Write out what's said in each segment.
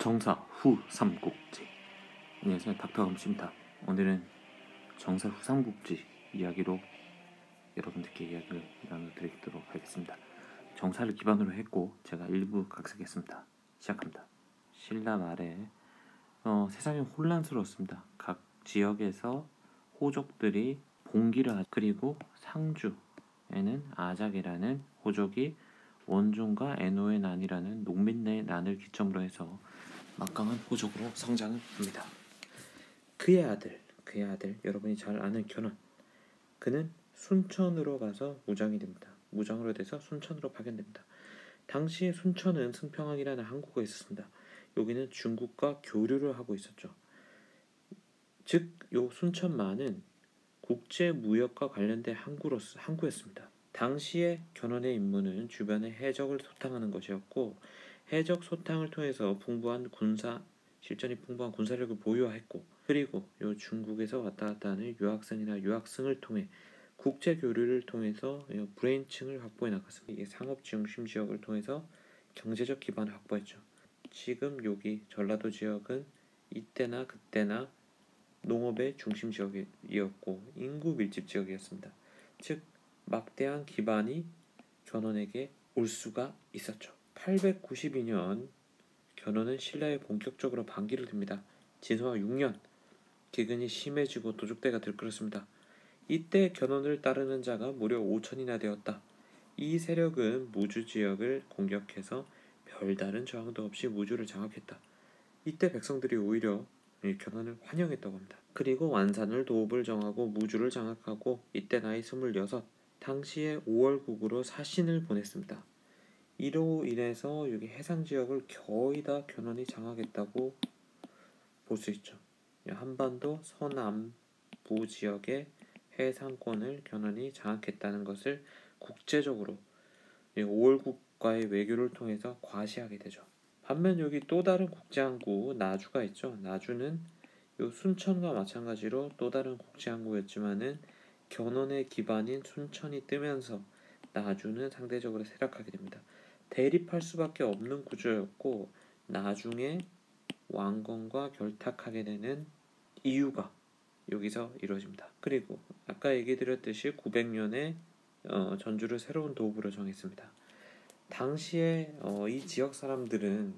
정사 후 삼국지. 안녕하세요, 닥터검씨입니다. 오늘은 정사 후 삼국지 이야기로 여러분들께 이야기를 나눠드리도록 하겠습니다. 정사를 기반으로 했고 제가 일부 각색했습니다. 시작합니다. 신라 말에 세상이 혼란스러웠습니다. 각 지역에서 호족들이 봉기를 그리고 상주에는 아작이라는 호족이 원종과 애노의 난이라는 농민의 난을 기점으로 해서 막강한 호족으로 성장을 합니다. 그의 아들 여러분이 잘 아는 견훤, 그는 순천으로 가서 무장이 됩니다. 무장으로 돼서 순천으로 파견됩니다. 당시에 순천은 승평항이라는 항구가 있었습니다. 여기는 중국과 교류를 하고 있었죠. 즉, 요 순천만은 국제 무역과 관련된 항구였습니다. 당시에 견훤의 임무는 주변의 해적을 소탕하는 것이었고, 해적 소탕을 통해서 실전이 풍부한 군사력을 보유했고, 그리고 요 중국에서 왔다 갔다 하는 유학생이나 유학생을 통해 국제 교류를 통해서 브레인층을 확보해 나갔습니다. 이 상업 중심 지역을 통해서 경제적 기반을 확보했죠. 지금 여기 전라도 지역은 이때나 그때나 농업의 중심 지역이었고 인구 밀집 지역이었습니다. 즉 막대한 기반이 견훤에게 올 수가 있었죠. 892년 견훤은 신라에 본격적으로 반기를 듭니다. 진성화 6년 기근이 심해지고 도적대가 들끓었습니다. 이때 견훤을 따르는 자가 무려 5천이나 되었다. 이 세력은 무주 지역을 공격해서 별다른 저항도 없이 무주를 장악했다. 이때 백성들이 오히려 견훤을 환영했다고 합니다. 그리고 완산을 도읍을 정하고 무주를 장악하고 이때 나이 26, 당시에 5월국으로 사신을 보냈습니다. 이로 인해서 여기 해상 지역을 거의 다 견훤이 장악했다고 볼 수 있죠. 한반도 서남부 지역의 해상권을 견훤이 장악했다는 것을 국제적으로 5월국과의 외교를 통해서 과시하게 되죠. 반면 여기 또 다른 국제항구 나주가 있죠. 나주는 요 순천과 마찬가지로 또 다른 국제항구였지만은 견훤의 기반인 순천이 뜨면서 나주는 상대적으로 쇠락하게 됩니다. 대립할 수밖에 없는 구조였고, 나중에 왕건과 결탁하게 되는 이유가 여기서 이루어집니다. 그리고 아까 얘기 드렸듯이 900년에 전주를 새로운 도읍으로 정했습니다. 당시에 이 지역 사람들은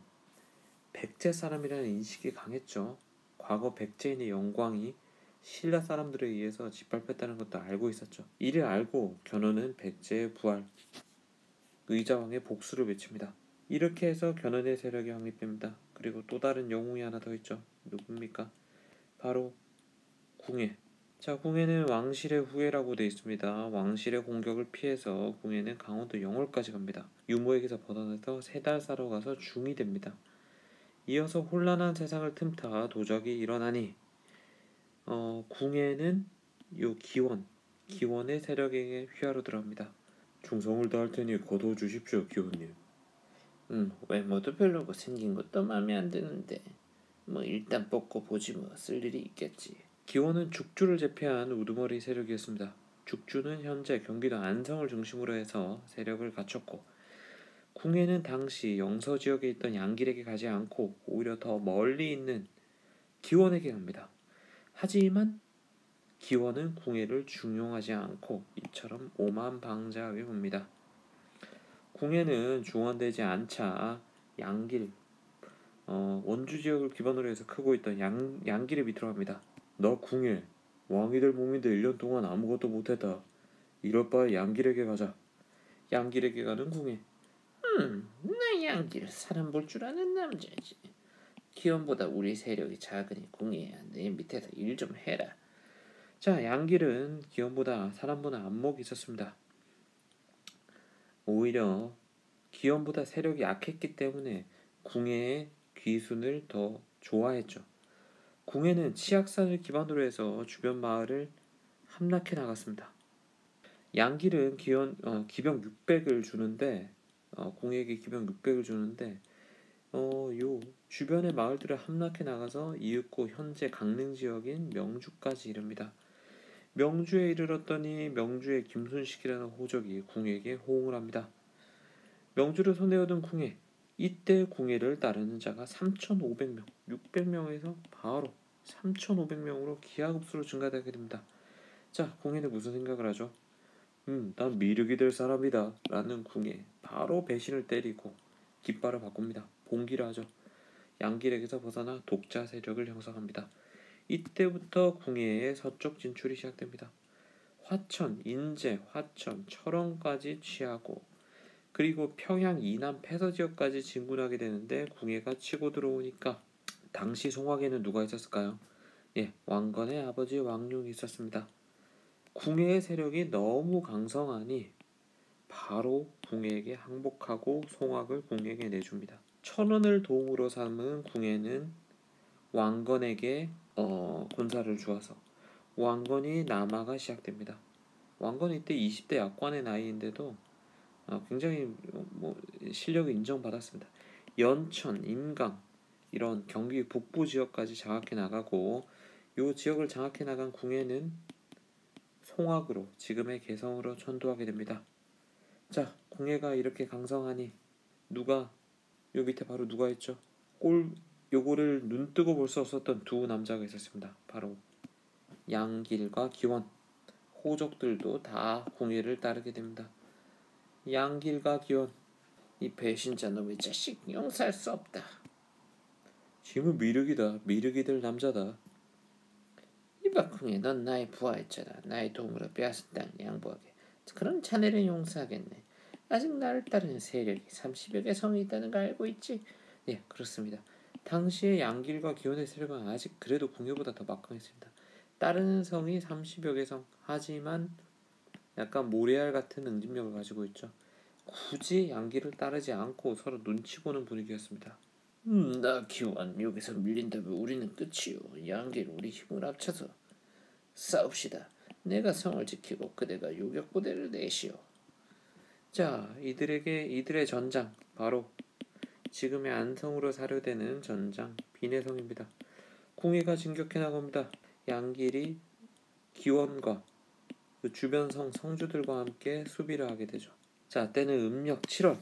백제 사람이라는 인식이 강했죠. 과거 백제인의 영광이 신라 사람들에 의해서 짓밟혔다는 것도 알고 있었죠. 이를 알고 견훤은 백제의 부활, 의자왕의 복수를 외칩니다. 이렇게 해서 견훤의 세력이 확립됩니다. 그리고 또 다른 영웅이 하나 더 있죠. 누굽니까? 바로 궁예. 자, 궁예는 왕실의 후예라고 되어 있습니다. 왕실의 공격을 피해서 궁예는 강원도 영월까지 갑니다. 유모에게서 벗어나서 3달 살아 가서 중이 됩니다. 이어서 혼란한 세상을 틈타 도적이 일어나니 궁예는 요 기원의 세력에게 휘하로 들어갑니다. 충성을 다할 테니 거둬 주십시오, 기원님. 외모도 별로고 생긴 것도 마음에 안 드는데 일단 뽑고 보지 쓸 일이 있겠지. 기원은 죽주를 제패한 우두머리 세력이었습니다. 죽주는 현재 경기도 안성을 중심으로 해서 세력을 갖췄고, 궁예는 당시 영서 지역에 있던 양길에게 가지 않고 오히려 더 멀리 있는 기원에게 갑니다. 하지만 기원은 궁예를 중용하지 않고 이처럼 오만방자하게 봅니다. 궁예는 중원되지 않자 양길, 원주 지역을 기반으로 해서 크고 있던 양길의 밑으로 갑니다. 너 궁예, 왕이 될 몸인데 1년 동안 아무것도 못했다. 이럴 바에 양길에게 가자. 양길에게 가는 궁예. 나 양길 사람 볼 줄 아는 남자지. 기원보다 우리 세력이 작으니 궁예야, 내 밑에서 일 좀 해라. 자, 양길은 기원보다 사람보다 안목이 있었습니다. 오히려 기원보다 세력이 약했기 때문에 궁예의 귀순을 더 좋아했죠. 궁예는 치악산을 기반으로 해서 주변 마을을 함락해 나갔습니다. 양길은 기병 600을 주는데 궁예에게 기병 600을 주는데 요 주변의 마을들을 함락해 나가서 이윽고 현재 강릉 지역인 명주까지 이릅니다. 명주에 이르렀더니 명주의 김순식이라는 호적이 궁예에게 호응을 합니다. 명주를 손에 얻은 궁예, 이때 궁예를 따르는 자가 3,500명, 600명에서 바로 3,500명으로 기하급수로 증가하게 됩니다. 자, 궁예는 무슨 생각을 하죠? 난 미륵이 될 사람이다 라는 궁예, 바로 배신을 때리고 깃발을 바꿉니다. 봉기를 하죠. 양길에게서 벗어나 독자 세력을 형성합니다. 이때부터 궁예의 서쪽 진출이 시작됩니다. 화천, 인제, 화천, 철원까지 취하고 그리고 평양 이남 폐서 지역까지 진군하게 되는데 궁예가 치고 들어오니까 당시 송악에는 누가 있었을까요? 예, 왕건의 아버지 왕룡이 있었습니다. 궁예의 세력이 너무 강성하니 바로 궁예에게 항복하고 송악을 궁예에게 내줍니다. 천원을 도움으로 삼은 궁예는 왕건에게 군사를 주어서 왕건이 남하가 시작됩니다. 왕건이 이때 20대 약관의 나이인데도 굉장히 실력을 인정받았습니다. 연천, 임강 이런 경기 북부 지역까지 장악해 나가고 이 지역을 장악해 나간 궁예는 송악으로 지금의 개성으로 천도하게 됩니다. 자, 궁예가 이렇게 강성하니 누가 요 밑에 바로 누가 있죠? 요거를 눈뜨고 볼 수 없었던 두 남자가 있었습니다. 바로 양길과 기원. 호족들도 다 궁예를 따르게 됩니다. 양길과 기원, 이 배신자 놈의 자식 용서할 수 없다. 지금은 미륵이다. 미륵이 될 남자다. 이봐 궁예, 넌 나의 부하였잖아. 나의 도움으로 빼앗은 땅 양보하게. 그럼 자네를 용서하겠네. 아직 나를 따르는 세력이 30여 개 성이 있다는 거 알고 있지? 네, 그렇습니다. 당시의 양길과 기원의 세력은 아직 그래도 궁예보다 더 막강했습니다. 따르는 성이 30여 개 성. 하지만 약간 모래알 같은 응집력을 가지고 있죠. 굳이 양길을 따르지 않고 서로 눈치 보는 분위기였습니다. 나 기원 여기서 밀린다면 우리는 끝이요. 양길 우리 힘을 합쳐서 싸웁시다. 내가 성을 지키고 그대가 요격부대를 내시오. 자, 이들의 전장 바로 지금의 안성으로 사료되는 전장 비내성입니다. 궁예가 진격해 나갑니다. 양길이 기원과 그 주변 성주들과 함께 수비를 하게 되죠. 자, 때는 음력 7월,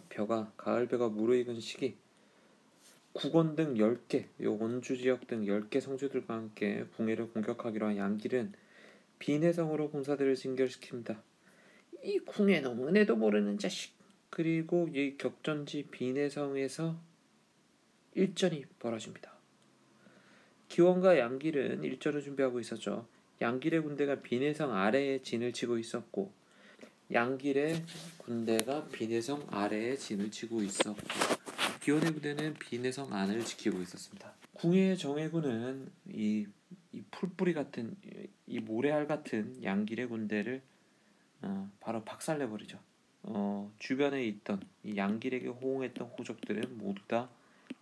가을벼가 무르익은 시기. 국원 등 10개, 원주 지역 등 10개 성주들과 함께 궁예를 공격하기로 한 양길은 비내성으로 군사들을 진결시킵니다. 이 궁예놈 은혜도 모르는 자식. 그리고 이 격전지 비내성에서 일전이 벌어집니다. 기원과 양길은 일전을 준비하고 있었죠. 양길의 군대가 비내성 아래에 진을 치고 있었고 양길의 군대가 비내성 아래에 진을 치고 있었고 기원의 부대는 비내성 안을 지키고 있었습니다. 궁예의 정예군은 이 풀뿌리 같은 이 모래알 같은 양길의 군대를 바로 박살내버리죠. 주변에 있던 이 양길에게 호응했던 호족들은 모두 다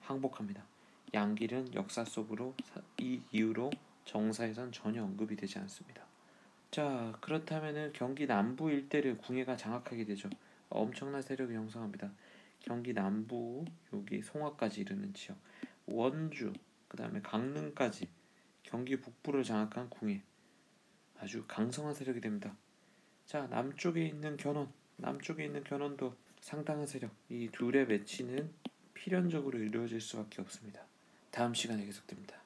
항복합니다. 양길은 역사 속으로 이 이후로 정사에선 전혀 언급이 되지 않습니다. 자, 그렇다면은 경기 남부 일대를 궁예가 장악하게 되죠. 엄청난 세력을 형성합니다. 경기 남부 여기 송화까지 이르는 지역, 원주, 그 다음에 강릉까지 경기 북부를 장악한 궁예, 아주 강성한 세력이 됩니다. 자, 남쪽에 있는 견원도 상당한 세력. 이 둘의 매치는 필연적으로 이루어질 수밖에 없습니다. 다음 시간에 계속됩니다.